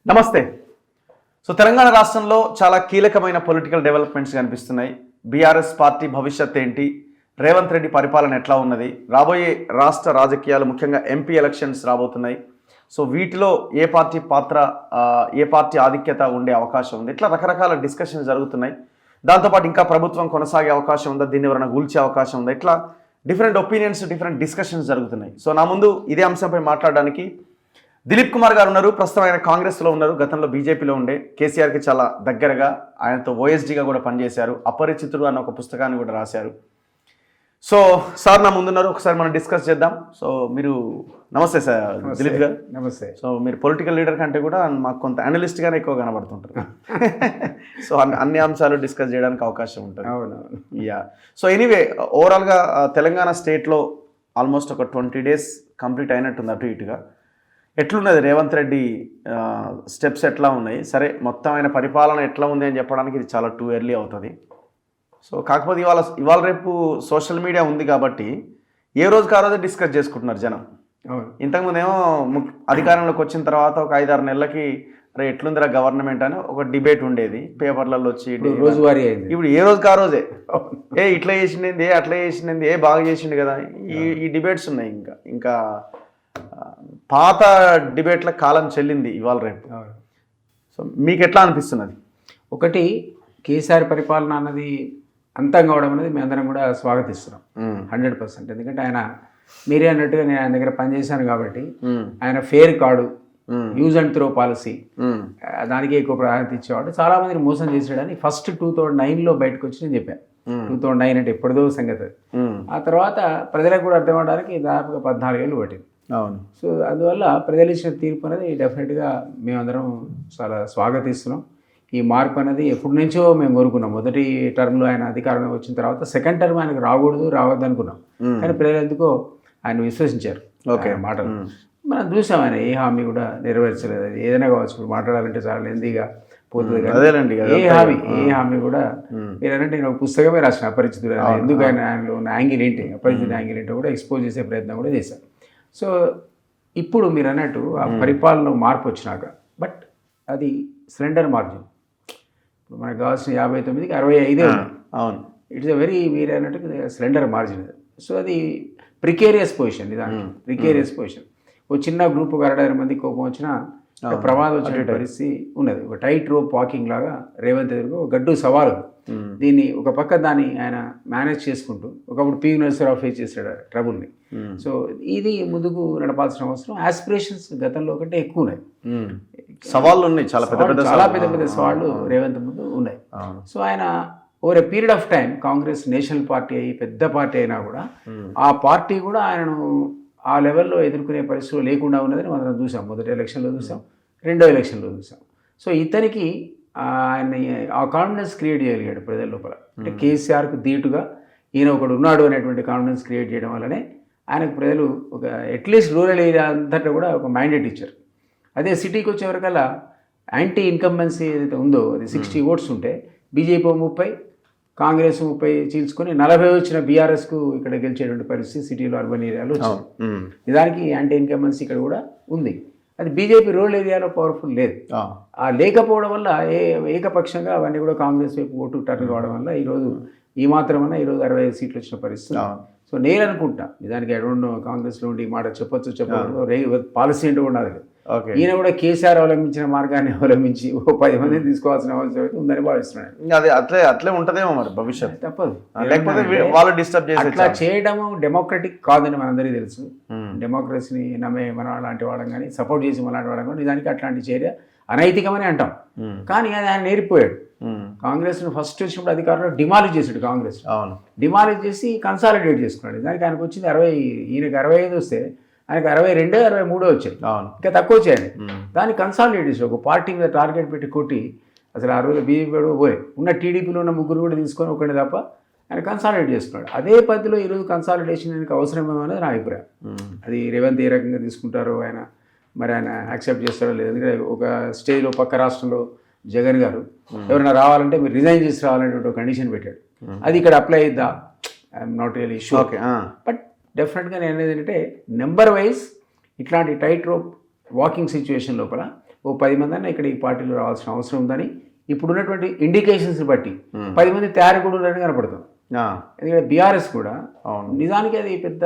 నమస్తే. సో తెలంగాణ రాష్ట్రంలో చాలా కీలకమైన పొలిటికల్ డెవలప్మెంట్స్ కనిపిస్తున్నాయి. బీఆర్ఎస్ పార్టీ భవిష్యత్ ఏంటి, రేవంత్ రెడ్డి పరిపాలన ఎట్లా ఉన్నది, రాబోయే రాష్ట్ర రాజకీయాలు ముఖ్యంగా ఎంపీ ఎలక్షన్స్ రాబోతున్నాయి. సో వీటిలో ఏ పార్టీ పాత్ర, ఏ పార్టీ ఆధిక్యత ఉండే అవకాశం ఉంది, ఇట్లా రకరకాల డిస్కషన్స్ జరుగుతున్నాయి. దాంతోపాటు ఇంకా ప్రభుత్వం కొనసాగే అవకాశం ఉందా, దీన్ని ఎవరైనా కూల్చే అవకాశం ఉందా, ఇట్లా డిఫరెంట్ ఒపీనియన్స్, డిఫరెంట్ డిస్కషన్స్ జరుగుతున్నాయి. సో నా ముందు ఇదే అంశంపై మాట్లాడడానికి దిలీప్ కుమార్ గారు ఉన్నారు. ప్రస్తుతం ఆయన కాంగ్రెస్లో ఉన్నారు, గతంలో బీజేపీలో ఉండే, కేసీఆర్కి చాలా దగ్గరగా, ఆయనతో ఓఎస్డీగా కూడా పనిచేశారు. అపరిచితుడు అన్న ఒక పుస్తకాన్ని కూడా రాశారు. సో సార్ నా ముందున్నారు, ఒకసారి మనం డిస్కస్ చేద్దాం. సో మీరు నమస్తే సార్. దిలీప్ గారు నమస్తే. సో మీరు పొలిటికల్ లీడర్ కంటే కూడా మాకు కొంత అనలిస్ట్గానే ఎక్కువ కనబడుతుంటారు. సో అన్ని అంశాలు డిస్కస్ చేయడానికి అవకాశం ఉంటుంది. అవునవును. యా. సో ఎనీవే, ఓవరాల్గా తెలంగాణ స్టేట్లో ఆల్మోస్ట్ ఒక 20 days కంప్లీట్ అయినట్టుంది అటు ఇటుగా. ఎట్లున్నది రేవంత్ రెడ్డి స్టెప్స్ ఎట్లా ఉన్నాయి? సరే, మొత్తం ఆయన పరిపాలన ఎట్లా ఉంది అని చెప్పడానికి ఇది చాలా టూ ఎర్లీ అవుతుంది. సో కాకపోతే ఇవాళ రేపు సోషల్ మీడియా ఉంది కాబట్టి ఏ రోజుకి ఆ రోజే డిస్కస్ చేసుకుంటున్నారు జనం. ఇంతకుముందు ఏమో అధికారంలోకి వచ్చిన తర్వాత ఒక 5-6 నెలలకి అరే ఎట్లుందిరా గవర్నమెంట్ అని ఒక డిబేట్ ఉండేది, పేపర్లలో వచ్చి రోజువారీ అయింది. ఇప్పుడు ఏ రోజుకి ఆ రోజే ఇట్లా చేసింది, అట్లా చేసింది, బాగా చేసిండు కదా, ఈ డిబేట్స్ ఉన్నాయి. ఇంకా పాత డిబేట్ల కాలం చెల్లింది ఇవాళ రేపు. సో మీకు ఎట్లా అనిపిస్తున్నది? ఒకటి, కేసీఆర్ పరిపాలన అన్నది అంతం కావడం అనేది మేము అందరం కూడా స్వాగతిస్తున్నాం 100%. ఎందుకంటే ఆయన, మీరే అన్నట్టుగా నేను ఆయన దగ్గర పనిచేశాను కాబట్టి ఆయన ఫేర్ కాడు, యూజ్ అండ్ త్రో పాలసీ, దానికి ఎక్కువ ప్రాధాన్యత ఇచ్చేవాడు. చాలా మందిని మోసం చేసాడని ఫస్ట్ 2009లో బయటకు వచ్చి నేను చెప్పాను. 2009 అంటే ఎప్పటిదో సంగతి. ఆ తర్వాత ప్రజలకు కూడా అర్థం అవడానికి దాదాపుగా 14 ఏళ్ళు పట్టింది. అవును. సో అందువల్ల ప్రజలు ఇచ్చిన తీర్పు అనేది డెఫినెట్గా మేమందరం చాలా స్వాగతిస్తున్నాం. ఈ మార్పు అనేది ఎప్పటి నుంచో మేము కోరుకున్నాం. మొదటి టర్మ్లో ఆయన అధికారంలో వచ్చిన తర్వాత సెకండ్ టర్మ్ ఆయనకు రావద్దు అనుకున్నాం. కానీ ప్రజలు ఎందుకో ఆయన విశ్వసించారు. ఓకే, మాటలు మనం చూసాం. ఆయన ఏ హామీ కూడా నెరవేర్చలేదు. అది ఏదైనా కావచ్చు, ఇప్పుడు మాట్లాడాలంటే చాలా లెందీగా పోతుంది. ఏ హామీ కూడా మీరంటే నేను ఒక పుస్తకమే రాసిన అపరిచితుడు, ఎందుకు ఆయనలో ఉన్న యాంగిల్ ఏంటి, అపరిచిత యాంగిల్ ఏంటో కూడా ఎక్స్పోజ్ చేసే ప్రయత్నం కూడా చేశాను. సో ఇప్పుడు మీరు అన్నట్టు ఆ పరిపాలనలో మార్పు వచ్చినాక, బట్ అది సిలిండర్ మార్జిన్. ఇప్పుడు మనకు కావాల్సిన 59కి 65 ఉంది. అవును. ఇట్స్ ఎ వెరీ, మీరు అన్నట్టు సిలిండర్ మార్జిన్. సో అది ప్రికేరియస్ పొజిషన్. నిదానికి ప్రికేరియస్ పొజిషన్. ఓ చిన్న గ్రూప్ 60 మంది కోపం వచ్చినా ప్రమాదం వచ్చిన పరిస్థితి ఉన్నది. ఒక టైట్ రోప్ వాకింగ్ లాగా రేవంత్ ఎదురుగా ఒక గడ్డు సవాలు. దీన్ని ఒక పక్క దాన్ని ఆయన మేనేజ్ చేసుకుంటూ, ఒకప్పుడు పి నరసింహరావు ఫేస్ చేశాడు ట్రబుల్ని. సో ఇది ముందుకు నడపాల్సిన అవసరం. ఆస్పిరేషన్స్ గతంలో కంటే ఎక్కువ ఉన్నాయి, సవాళ్ళు ఉన్నాయి, చాలా పెద్ద సవాళ్ళు రేవంత్ ముందు ఉన్నాయి. సో ఆయన over a period of time Congress national party అయ్యి పెద్ద పార్టీ అయినా కూడా ఆ పార్టీ కూడా ఆయనను ఆ లెవెల్లో ఎదుర్కొనే పరిస్థితులు లేకుండా ఉన్నదని మనం చూసాం. మొదటి ఎలక్షన్లో చూసాం, రెండో ఎలక్షన్లో చూసాం. సో ఇతనికి ఆయన ఆ కాన్ఫిడెన్స్ క్రియేట్ చేయగలిగాడు ప్రజల లోపల. అంటే కేసీఆర్కు ధీటుగా ఈయన ఒకడు ఉన్నాడు అనేటువంటి కాన్ఫిడెన్స్ క్రియేట్ చేయడం వల్లనే ఆయనకు ప్రజలు ఒక అట్లీస్ట్ రూరల్ ఏరియా అంతటా కూడా ఒక మైండెట్ ఇచ్చారు. అదే సిటీకి వచ్చేవరకల్లా యాంటీ ఇన్కంబెన్సీ ఏదైతే ఉందో అది 60 votes ఉంటే బీజేపీ 30, కాంగ్రెస్ 30 చీల్చుకొని 40 వచ్చిన బీఆర్ఎస్కు ఇక్కడ గెలిచేటువంటి పరిస్థితి సిటీలో, అర్బన్ ఏరియాలో వచ్చింది. నిజానికి యాంటీ ఇన్కంబెన్సీ ఇక్కడ కూడా ఉంది. అది బీజేపీ రూరల్ ఏరియాలో పవర్ఫుల్ లేదు. ఆ లేకపోవడం వల్ల ఏకపక్షంగా అవన్నీ కూడా కాంగ్రెస్ వైపు ఓటు టర్న్ కావడం వల్ల ఈరోజు ఈ మాత్రమన్నా ఈరోజు 65 సీట్లు వచ్చిన పరిస్థితి. సో నేను అనుకుంటా, నిజానికి అడౌండ్ కాంగ్రెస్లో ఉండి ఈ మాట చెప్పొచ్చు పాలసీ ఏంటో ఉండదు. ఈయన కూడా కేసీఆర్ అవలంబించిన మార్గాన్ని అవలంబించి 10 మందిని తీసుకోవాల్సిన అవసరం అయితే ఉందని భావిస్తున్నాను. అది అట్లే ఉంటదేమో మరి భవిష్యత్, తప్పదు. వాళ్ళు డిస్టర్బ్ చేసి అట్లా చేయడము డెమోక్రటిక్ కాదని మనందరికీ తెలుసు. డెమోక్రసీని నమ్మే మన లాంటి వాళ్ళం కానీ, సపోర్ట్ చేసి మన లాంటి వాళ్ళం కానీ నిజానికి అట్లాంటి చర్య అనైతికమని అంటాం. కానీ అది ఆయన నేర్పిపోయాడు. కాంగ్రెస్ను ఫస్ట్ వచ్చినప్పుడు అధికారంలో డిమాలిష్ చేసాడు. కాంగ్రెస్ డిమాలిష్ చేసి కన్సాలిడేట్ చేసుకున్నాడు. దానికి ఆయనకు వచ్చింది 60, ఈయనకి 65 వస్తే ఆయనకు 62, 63 వచ్చాయి, ఇంకా తక్కువ వచ్చాయి. దాన్ని కన్సాలిడేట్ చేసి ఒక పార్టీ మీద టార్గెట్ పెట్టి కొట్టి అసలు ఆ రోజు బీజేపీ కూడా పోయి ఉన్న టీడీపీలో ఉన్న 3 కూడా తీసుకొని ఒకటి తప్ప ఆయన కన్సాలిడేట్ చేసుకున్నాడు. అదే పద్ధతిలో ఈరోజు కన్సాలిడేషన్ ఆయనకు అవసరమేమో అనేది నా అభిప్రాయం. అది రేవంత్ ఏ రకంగా తీసుకుంటారో ఆయన, మరి ఆయన యాక్సెప్ట్ చేస్తారో లేదు. ఎందుకంటే ఒక స్టేజ్లో పక్క రాష్ట్రంలో జగన్ గారు ఎవరైనా రావాలంటే మీరు రిజైన్ చేసి రావాలనేటువంటి ఒక కండిషన్ పెట్టాడు. అది ఇక్కడ అప్లై అయిద్దా, I'm not really sure. But డెఫినెట్గా నేను అనేది ఏంటంటే నెంబర్ వైజ్ ఇట్లాంటి టైట్ రోప్ వాకింగ్ సిచ్యువేషన్ లోపల ఓ 10 మంది అన్న ఇక్కడ ఈ పార్టీలో రావాల్సిన అవసరం ఉందని ఇప్పుడున్నటువంటి ఇండికేషన్స్ బట్టి 10 మంది తయారు కూడా ఉన్నారని కనపడుతుంది. ఎందుకంటే బీఆర్ఎస్ కూడా నిజానికి అది పెద్ద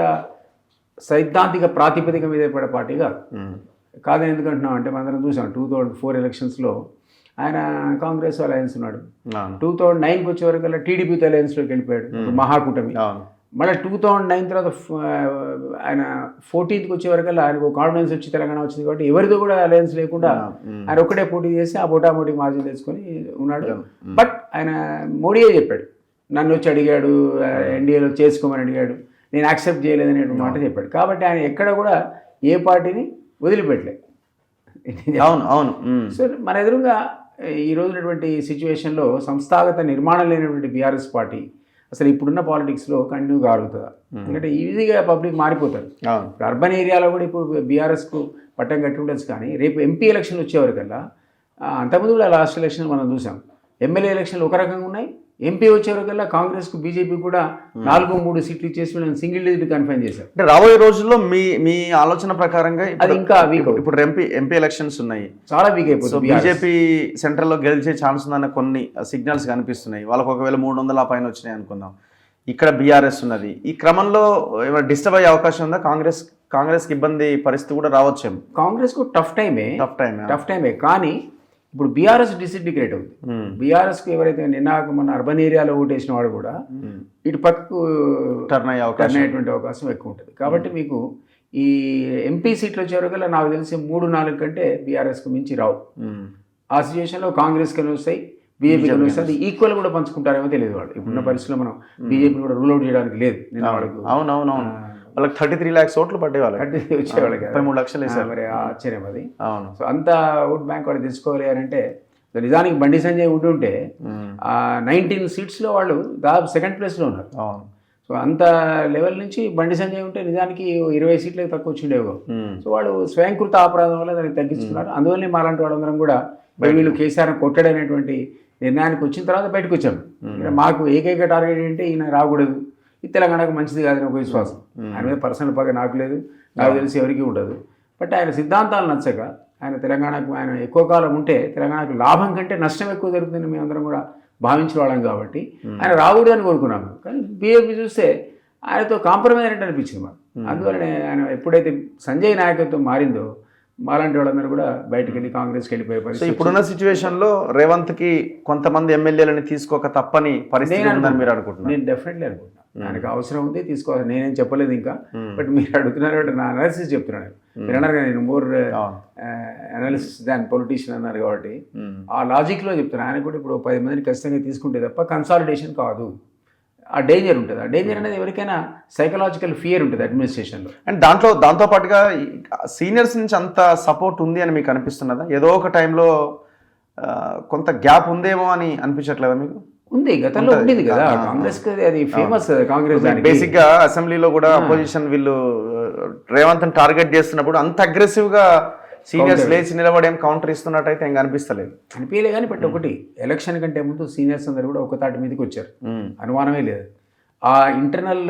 సైద్ధాంతిక ప్రాతిపదిక మీద ఏర్పడే పార్టీ కాదని ఎందుకంటున్నాం అంటే మనందరం చూసాం 2004 ఎలక్షన్స్లో ఆయన కాంగ్రెస్ అలయన్స్ ఉన్నాడు. 2009కి వచ్చే వరకు టీడీపీతో అలయన్స్లోకి వెళ్ళిపోయాడు, మహాకూటమి. మళ్ళీ 2009 తర్వాత ఆయన 14కి వచ్చే వరకు ఆయనకు కాన్ఫిడెన్స్ వచ్చి తెలంగాణ వచ్చింది కాబట్టి ఎవరితో కూడా అలయన్స్ లేకుండా ఆయన ఒక్కడే పోటీ చేసి ఆ మోటీ మార్జిన్ తెచ్చుకొని ఉన్నాడు. బట్ ఆయన మోడీయే చెప్పాడు, నన్ను వచ్చి అడిగాడు, ఎన్డీఏలో చేసుకోమని అడిగాడు, నేను యాక్సెప్ట్ చేయలేదనే మాట చెప్పాడు. కాబట్టి ఆయన ఎక్కడ కూడా ఏ పార్టీని వదిలిపెట్టలేదు. అవును. సో మన ఎదురుగా ఈ రోజునటువంటి సిచ్యువేషన్లో సంస్థాగత నిర్మాణం లేనటువంటి బీఆర్ఎస్ పార్టీ అసలు ఇప్పుడున్న పాలిటిక్స్లో కంటిన్యూగా ఆరుగుతుందా? ఎందుకంటే ఈజీగా పబ్లిక్ మారిపోతారు. అర్బన్ ఏరియాలో కూడా ఇప్పుడు బీఆర్ఎస్కు పట్టం కట్టి ఉండొచ్చు, కానీ రేపు ఎంపీ ఎలక్షన్లు వచ్చేవరకల్లా అంతకుముందు కూడా లాస్ట్ ఎలక్షన్ మనం చూసాం, ఎమ్మెల్యే ఎలక్షన్లు ఒక రకంగా ఉన్నాయి, ఎంపీ వచ్చేవరకల్లా కాంగ్రెస్కు బీజేపీ కూడా 4-3 సీట్లు ఇచ్చేసి వీళ్ళని సింగిల్ డిజిట్ కన్ఫైన్ చేశారు. అంటే రాబోయే రోజుల్లో మీ ఆలోచన ప్రకారంగా అది ఇంకా వీక్. ఇప్పుడు ఎంపీ ఎలక్షన్స్ ఉన్నాయి, చాలా వీక్ అయిపోతుంది. బీజేపీ సెంట్రల్లో గెలిచే ఛాన్స్ ఉందన్న కొన్ని సిగ్నల్స్ కనిపిస్తున్నాయి. వాళ్ళకి ఒకవేళ 300 పైన వచ్చినాయి అనుకుందాం, ఇక్కడ బీఆర్ఎస్ ఉన్నది. ఈ క్రమంలో ఏమైనా డిస్టర్బ్ అయ్యే అవకాశం ఉందా? కాంగ్రెస్కి ఇబ్బంది పరిస్థితి కూడా రావచ్చేమో. కాంగ్రెస్కు టఫ్ టైమే కానీ ఇప్పుడు బీఆర్ఎస్ డిసింటిగ్రేట్ అవుతుంది. బీఆర్ఎస్కి ఎవరైతే నిన్నాక మన అర్బన్ ఏరియాలో ఓటేసిన వాడు కూడా ఇటు పక్కకు టర్న్ అయ్యేటువంటి అవకాశం ఎక్కువ ఉంటుంది. కాబట్టి మీకు ఈ ఎంపీ సీట్లు వచ్చేవరకల్లా నాకు తెలిసి 3-4 కంటే బీఆర్ఎస్కు మించి రావు. ఆ సిచ్యువేషన్లో కాంగ్రెస్కి వస్తాయి, బీజేపీకి వస్తాయి. అది ఈక్వల్ కూడా పంచుకుంటారేమో తెలియదు వాళ్ళు. ఇప్పుడున్న పరిస్థితిలో మనం బీజేపీని కూడా రూల్ అవుట్ చేయడానికి లేదు. నేను వాళ్ళకు అవునవును వాళ్ళకి 33 lakhs ఓట్లు పట్టేవాళ్ళు, వచ్చేవాళ్ళకి 33 లక్షలు వేసారు. మరి ఆశ్చర్యం అది. అవును. సో అంత ఓట్ బ్యాంక్ వాళ్ళు తెచ్చుకోగలిగారంటే నిజానికి బండి సంజయ్ ఉంటుంటే 19 సీట్స్లో వాళ్ళు దాదాపు సెకండ్ ప్లేస్లో ఉన్నారు. సో అంత లెవెల్ నుంచి బండి సంజయ్ ఉంటే నిజానికి 20 సీట్లకు తక్కువ వచ్చిండేవో. సో వాళ్ళు స్వయంకృత అపరాధం వల్ల దాన్ని తగ్గించుకున్నారు. అందువల్లే మాలాంటి వాళ్ళందరం కూడా వీళ్ళు కేసీఆర్ని కొట్టాడనేటువంటి నిర్ణయానికి వచ్చిన తర్వాత బయటకు వచ్చాము. మాకు ఏకైక టార్గెట్ ఏంటంటే ఈయన రాకూడదు, ఈ తెలంగాణకు మంచిది కాదని ఒక విశ్వాసం. ఆయన మీద పర్సనల్ పగ నాకు లేదు, నాకు తెలిసి ఎవరికి ఉండదు. బట్ ఆయన సిద్ధాంతాలు నచ్చక ఆయన తెలంగాణకు ఆయన ఎక్కువ కాలం ఉంటే తెలంగాణకు లాభం కంటే నష్టం ఎక్కువ జరుగుతుందని మేమందరం కూడా భావించిన వాళ్ళం కాబట్టి ఆయన రాకూడదు అని కోరుకున్నాము. కానీ బీజేపీ చూస్తే ఆయనతో కాంప్రమైజ్ అయినట్టు అనిపించింది మాకు. అందువల్లనే ఆయన ఎప్పుడైతే సంజయ్ నాయకత్వం మారిందో మాలాంటి వాళ్ళందరూ కూడా బయటకు వెళ్ళి కాంగ్రెస్కి వెళ్ళిపోయే పరిస్థితి. ఇప్పుడున్న సిచ్యువేషన్లో రేవంత్కి కొంతమంది ఎమ్మెల్యేలని తీసుకోక తప్పని పరిస్థితి ఉందని మీరు అనుకుంటున్నారు? నేను డెఫినెట్లీ అనుకుంటున్నాను. ఆయనకు అవసరం ఉంది, తీసుకోవాలి. నేనేం చెప్పలేదు ఇంకా, బట్ మీరు అడుగుతున్నారు, నా అనాలిసిస్ చెప్తున్నాను. మీరు అన్నారు కదా నేను మోర్ అనాలిసిస్ దాన్ పొలిటీషియన్ అన్నారు కాబట్టి ఆ లాజిక్లో చెప్తున్నాను. ఆయన కూడా ఇప్పుడు 10 మందిని ఖచ్చితంగా తీసుకుంటే తప్ప కన్సాలిడేషన్ కాదు. ఆ డేంజర్ ఉంటుంది. ఆ డేంజర్ అనేది ఎవరికైనా సైకలాజికల్ ఫియర్ ఉంటుంది అడ్మినిస్ట్రేషన్లో. అండ్ దాంతో పాటుగా సీనియర్స్ నుంచి అంత సపోర్ట్ ఉంది అని మీకు అనిపిస్తున్నదా? ఏదో ఒక టైంలో కొంత గ్యాప్ ఉందేమో అని అనిపించట్లేదా మీకు? ఉంది, గతంలో ఉండింది కదా కాంగ్రెస్, అది ఫేమస్ కాంగ్రెస్. బేసిక్ గా అసెంబ్లీలో కూడా అపోజిషన్ వీళ్ళు రేవంత్ టార్గెట్ చేస్తున్నప్పుడు అంత అగ్రెసివ్ గా సీనియర్స్ లేచి నిలబడేం కౌంటర్ ఇస్తున్నట్టయితే ఇంకా అనిపిస్తలేదు. అనిపించలే కానీ బట్ ఒకటి ఎలక్షన్ కంటే ముందు సీనియర్స్ అందరూ కూడా ఒక తాటి మీదకి వచ్చారు, అనుమానమే లేదు. ఆ ఇంటర్నల్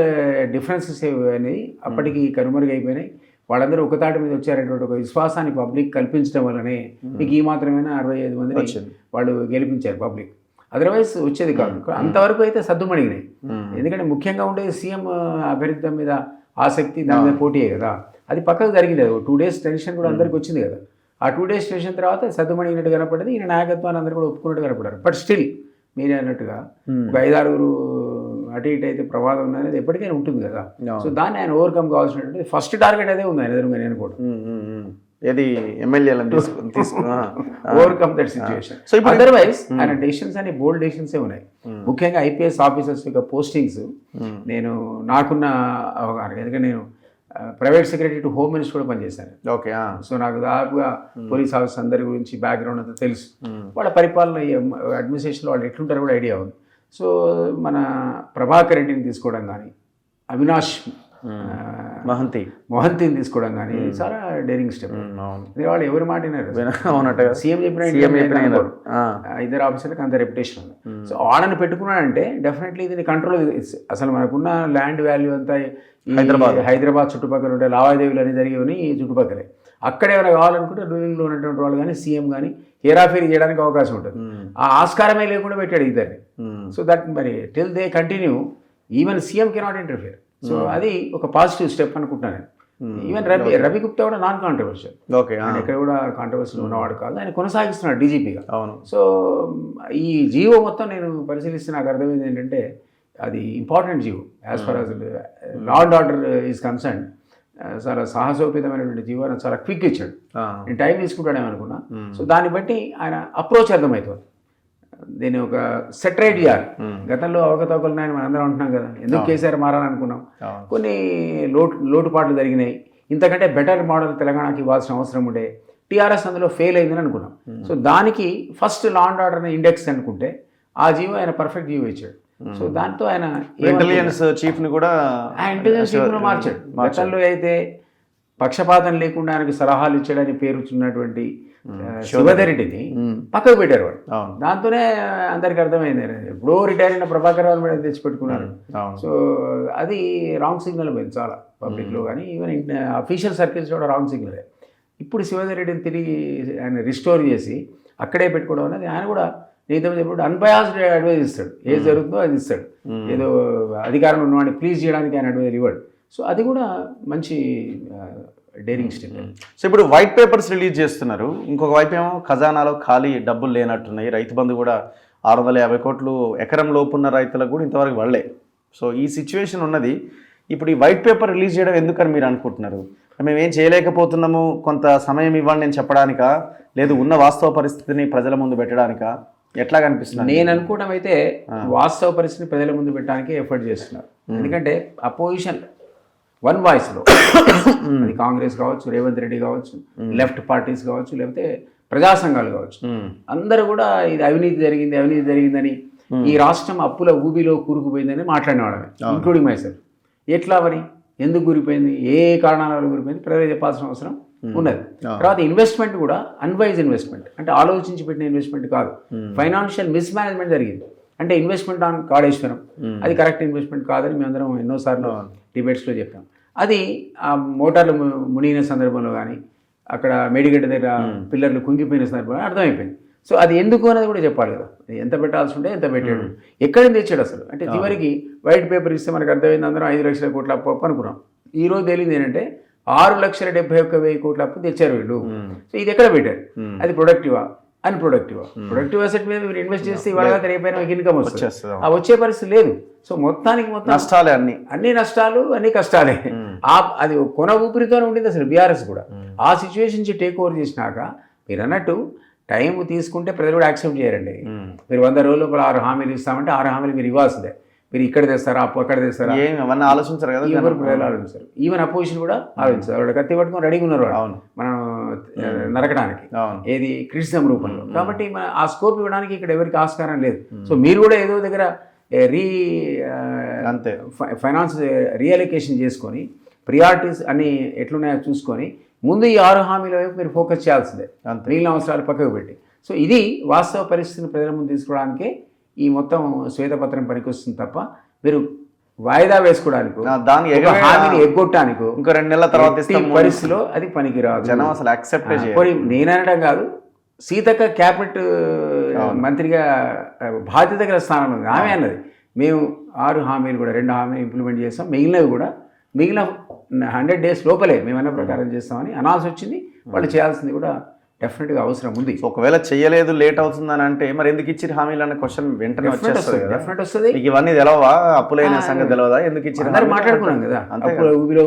డిఫరెన్సెస్ అనేవి అప్పటికి కనుమరుగైపోయినాయి. వాళ్ళందరూ ఒక తాటి మీద వచ్చారనేటువంటి ఒక విశ్వాసాన్ని పబ్లిక్ కల్పించడం వల్లనే మీకు ఈ మాత్రమైనా 65 మందిని వాళ్ళు గెలిపించారు పబ్లిక్. అదర్వైజ్ వచ్చేది కాదు. అంతవరకు అయితే సద్దుమణిగినాయి. ఎందుకంటే ముఖ్యంగా ఉండేది సీఎం అభ్యర్థి మీద ఆసక్తి, దాని మీద పోటీయే కదా. అది పక్కకు జరిగింది. 2 days టెన్షన్ కూడా అందరికి వచ్చింది కదా. ఆ 2 days టెన్షన్ తర్వాత సద్దుమణిగినట్టు కనపడేది. ఈయన నాయకత్వాన్ని అందరూ కూడా ఒప్పుకున్నట్టు కనపడారు. బట్ స్టిల్ మీరే అన్నట్టుగా ఒక 5-6 అటు ఇటు అయితే ప్రమాదం ఉన్నది ఎప్పటికైనా ఉంటుంది కదా. సో దాన్ని ఆయన ఓవర్కమ్ కావాల్సినటువంటి ఫస్ట్ టార్గెట్ అదే ఉంది ఆయన ఎదురుగా. నేను కూడా ఏది ఎమ్మెల్యేలను overcome that situation. So otherwise ఆయన డెసిషన్స్ అనే బోల్డ్ డెసిషన్సే ఉన్నాయి. ముఖ్యంగా ఐపీఎస్ ఆఫీసర్స్ యొక్క పోస్టింగ్స్ నేను నాకున్న అవగాహన, ఎందుకంటే నేను private secretary to home minister కూడా పనిచేశాను. ఓకే. సో నాకు దాదాపుగా పోలీస్ ఆఫీసర్స్ అందరి గురించి బ్యాక్గ్రౌండ్ అంతా తెలుసు. వాళ్ళ పరిపాలన అడ్మినిస్ట్రేషన్లో వాళ్ళు ఎట్లుంటారో కూడా ఐడియా ఉంది. సో మన ప్రభాకర్ రెడ్డిని తీసుకోవడం కానీ, అవినాష్ మొహంతిని తీసుకోవడం కానీ చాలా డేరింగ్ స్టెప్. వాళ్ళు ఎవరి మాట విన్నారు. సీఎం చెప్పిన ఇద్దరు ఆఫీసర్లకు అంత రెప్యుటేషన్ ఉంది. సో వాళ్ళని పెట్టుకున్నాడంటే డెఫినెట్లీ ఇది కంట్రోల్. అసలు మనకున్న ల్యాండ్ వాల్యూ అంతా హైదరాబాద్ చుట్టుపక్కల ఉంటే లావాదేవీలు అని జరిగేవని ఈ చుట్టుపక్కలే. అక్కడ ఏమైనా కావాలనుకుంటే రూలింగ్లో ఉన్నటువంటి వాళ్ళు కానీ సీఎం కానీ హేరాఫేరీ చేయడానికి అవకాశం ఉంటుంది. ఆ ఆస్కారమే లేకుండా పెట్టాడు ఇద్దరిని. సో దట్ మరి till they continue even CM cannot interfere. So అది ఒక పాజిటివ్ స్టెప్ అనుకుంటున్నాను నేను. ఈవెన్ రవి గుప్తా కూడా నాన్ కాంట్రవర్షియల్, ఆయన ఎక్కడ కూడా కాంట్రవర్షియల్ ఉన్నవాడు కాదు, ఆయన కొనసాగిస్తున్నాడు డీజీపీగా. సో ఈ జీవో మొత్తం నేను పరిశీలిస్తే నాకు అర్థమైంది ఏంటంటే అది important GO as far as law and order is concern. చాలా సాహసోపేతమైనటువంటి జీవో, చాలా క్విక్ ఇచ్చాడు. నేను టైం తీసుకుంటాడేమో అనుకున్నా. సో దాన్ని బట్టి ఆయన అప్రోచ్ అర్థమవుతుంది. దీన్ని ఒక సెటరైట్ చేయాలి. గతంలో అవకతవకలు ఉన్నాయని మనం అందరం ఉంటున్నాం కదా, ఎందుకు కేసీఆర్ మారాలనుకున్నాం, కొన్ని లోటుపాట్లు జరిగినాయి, ఇంతకంటే బెటర్ మోడల్ తెలంగాణకి ఇవ్వాల్సిన అవసరం ఉండే, టీఆర్ఎస్ అందులో ఫెయిల్ అయిందని అనుకున్నాం. సో దానికి first law and order index అనుకుంటే ఆ జీవో ఆయన పర్ఫెక్ట్ జీవో ఇచ్చాడు. సో దాంతో ఆయన ఇంటెలిజెన్స్ చీఫ్ ని కూడా మార్చాడు. గతంలో అయితే పక్షపాతం లేకుండా ఆయనకు సలహాలు ఇచ్చాడని పేరుచున్నటువంటి శివధర్ రెడ్డిని పక్కకు పెట్టారు వాడు. దాంతోనే అందరికి అర్థమైంది ఎప్పుడో రిటైర్ అయిన ప్రభాకర్ రావు మీద తెచ్చిపెట్టుకున్నారు. సో అది రాంగ్ సిగ్నల్ పోయింది చాలా పబ్లిక్లో కానీ ఈవెన్ అఫీషియల్ సర్కిల్స్ కూడా రాంగ్ సిగ్నలే. ఇప్పుడు శివధర్ రెడ్డిని తిరిగి ఆయన రిస్టోర్ చేసి అక్కడే పెట్టుకోవడం అనేది ఆయన కూడా నీతో ఎప్పుడు అన్బయాస్డ్ అడ్వైజ్ ఇస్తాడు. ఏది జరుగుతుందో అది ఇస్తాడు. ఏదో అధికారం ఉన్నవాడిని ప్లీజ్ చేయడానికి ఆయన అడ్వైజ్ ఇవ్వడు. సో అది కూడా మంచి డేరింగ్ స్టెప్. సో ఇప్పుడు వైట్ పేపర్స్ రిలీజ్ చేస్తున్నారు, ఇంకొక వైపు ఏమో ఖజానాలో ఖాళీ డబ్బులు లేనట్టున్నాయి. రైతు బంధు కూడా 650 కోట్లు ఎకరం లోపు ఉన్న రైతులకు కూడా ఇంతవరకు వాళ్ళే. సో ఈ సిచ్యువేషన్ ఉన్నది. ఇప్పుడు ఈ వైట్ పేపర్ రిలీజ్ చేయడం ఎందుకని మీరు అనుకుంటున్నారు? మేమేం చేయలేకపోతున్నాము, కొంత సమయం ఇవ్వండి నేను చెప్పడానికా, లేదు ఉన్న వాస్తవ పరిస్థితిని ప్రజల ముందు పెట్టడానికా, ఎట్లా కనిపిస్తుంది? నేను అనుకోవడం అయితే వాస్తవ పరిస్థితిని ప్రజల ముందు పెట్టడానికి ఎఫర్ట్ చేస్తున్నారు. ఎందుకంటే అపోజిషన్ వన్ వాయిస్లో అది కాంగ్రెస్ కావచ్చు, రేవంత్ రెడ్డి కావచ్చు, లెఫ్ట్ పార్టీస్ కావచ్చు, లేకపోతే ప్రజా సంఘాలు కావచ్చు, అందరూ కూడా ఇది అవినీతి జరిగిందని, ఈ రాష్ట్రం అప్పుల ఊబిలో కూరుకుపోయిందని మాట్లాడినవాడమే, ఇంక్లూడింగ్ మైసెల్ఫ్. ఎట్లా మరి, ఎందుకు కూరిపోయింది, ఏ కారణాల వల్ల కూరిపోయింది ప్రజలు చెప్పాల్సిన అవసరం ఉన్నది. తర్వాత ఇన్వెస్ట్మెంట్ కూడా అన్వైజ్ ఇన్వెస్ట్మెంట్, అంటే ఆలోచించి పెట్టిన ఇన్వెస్ట్మెంట్ కాదు, ఫైనాన్షియల్ మిస్మేనేజ్మెంట్ జరిగింది. అంటే ఇన్వెస్ట్మెంట్ ఆన్ కాళేశ్వరం అది కరెక్ట్ ఇన్వెస్ట్మెంట్ కాదని మేమందరం ఎన్నోసార్లు డిబేట్స్లో చెప్పాం. అది ఆ మోటార్లు మునిగిన సందర్భంలో కానీ, అక్కడ మేడిగడ్డ దగ్గర పిల్లర్లు కుంగిపోయిన సందర్భంలో అర్థమైపోయింది. సో అది ఎందుకు అనేది కూడా చెప్పాలి కదా, ఎంత పెట్టాల్సి ఉంటే ఎంత పెట్టాడు, ఎక్కడి నుంచి తెచ్చాడు అసలు. అంటే చివరికి వైట్ పేపర్ ఇస్తే మనకు అర్థమైంది, అందరం 5 లక్షల కోట్ల అప్పు అనుకున్నాం. ఈ రోజు తేలింది ఏంటంటే 6,71,000 కోట్ల అప్పు తెచ్చారు వీళ్ళు. సో ఇది ఎక్కడ పెట్టారు, అది ప్రొడక్టివా అన్ప్రొడక్టివా? ప్రొడక్టివ్ అసెట్ మీద మీరు ఇన్వెస్ట్ చేస్తే ఇవాళ రేపైనా మీకు ఇన్కమ్ వస్తుంది, ఆ వచ్చే పరిస్థితి లేదు. సో మొత్తానికి నష్టాలే, అన్ని నష్టాలు, అన్ని కష్టాలే. అది కొన ఊపిరితోనే ఉండింది అసలు బీఆర్ఎస్ కూడా. ఆ సిచ్యువేషన్ నుంచి టేక్ ఓవర్ చేసినాక మీరు అన్నట్టు టైం తీసుకుంటే ప్రజలు కూడా యాక్సెప్ట్ చేయరండి. మీరు 100 రోజుల లోపల 6 హామీలు ఇస్తామంటే 6 హామీలు మీరు ఇవ్వాల్సిందే. మీరు ఇక్కడ తెస్తారా, అప్పు అక్కడ తెస్తారా, అవన్నీ ఆలోచించారు కదా, ఎవరు ప్రజలు ఆలోచించారు. ఈవెన్ అపోజిషన్ కూడా ఆలోచించారు. వాళ్ళు కత్తి పట్టుకొని రెడీగా ఉన్నారు మనం నరకడానికి, ఏది క్రిటిసిజం రూపంలో. కాబట్టి ఆ స్కోప్ ఇవ్వడానికి ఇక్కడ ఎవరికి ఆస్కారం లేదు. సో మీరు కూడా ఏదో దగ్గర అంతే ఫైనాన్స్ రీఅలికేషన్ చేసుకొని ప్రియారిటీస్ అన్ని ఎట్లున్నాయో చూసుకొని ముందు ఈ 6 హామీల వైపు మీరు ఫోకస్ చేయాల్సిందే, మిగిలిన అవసరాలు పక్కకు పెట్టి. సో ఇది వాస్తవ పరిస్థితిని ప్రజల ముందు తీసుకోవడానికే ఈ మొత్తం శ్వేతపత్రం పనికొస్తుంది తప్ప మీరు వాయిదా వేసుకోవడానికి, హామీని ఎగ్గొట్టడానికి ఇంకో 2 నెలల తర్వాత పరిస్థితిలో అది పనికిరాదు. జనం అసలు యాక్సెప్ట్ నేననడం కాదు, సీతక్క క్యాబినెట్ మంత్రిగా బాధ్యత గల స్థానంలో ఉంది. ఆమె అన్నది మేము 6 హామీలు కూడా 2 హామీలు ఇంప్లిమెంట్ చేస్తాం, మిగిలినవి కూడా మిగిలిన 100 డేస్ లోపలే మేము అన్న ప్రకారం చేస్తామని అనాల్సి వచ్చింది. వాళ్ళు చేయాల్సింది కూడా డెఫినెట్గా అవసరం ఉంది. ఒకవేళ చేయలేదు, లేట్ అవుతుందని అంటే మరి ఎందుకు ఇచ్చిన హామీలు అన్న క్వశ్చన్ వెంటనే వచ్చేస్తుంది. డెఫినెట్ వస్తుంది. ఇవన్నీ తెలవా, అప్పులైన సంగతి తెలవదా, ఎందుకు ఇచ్చిన? అందరూ మాట్లాడుకున్నాం కదా, ఊబిలో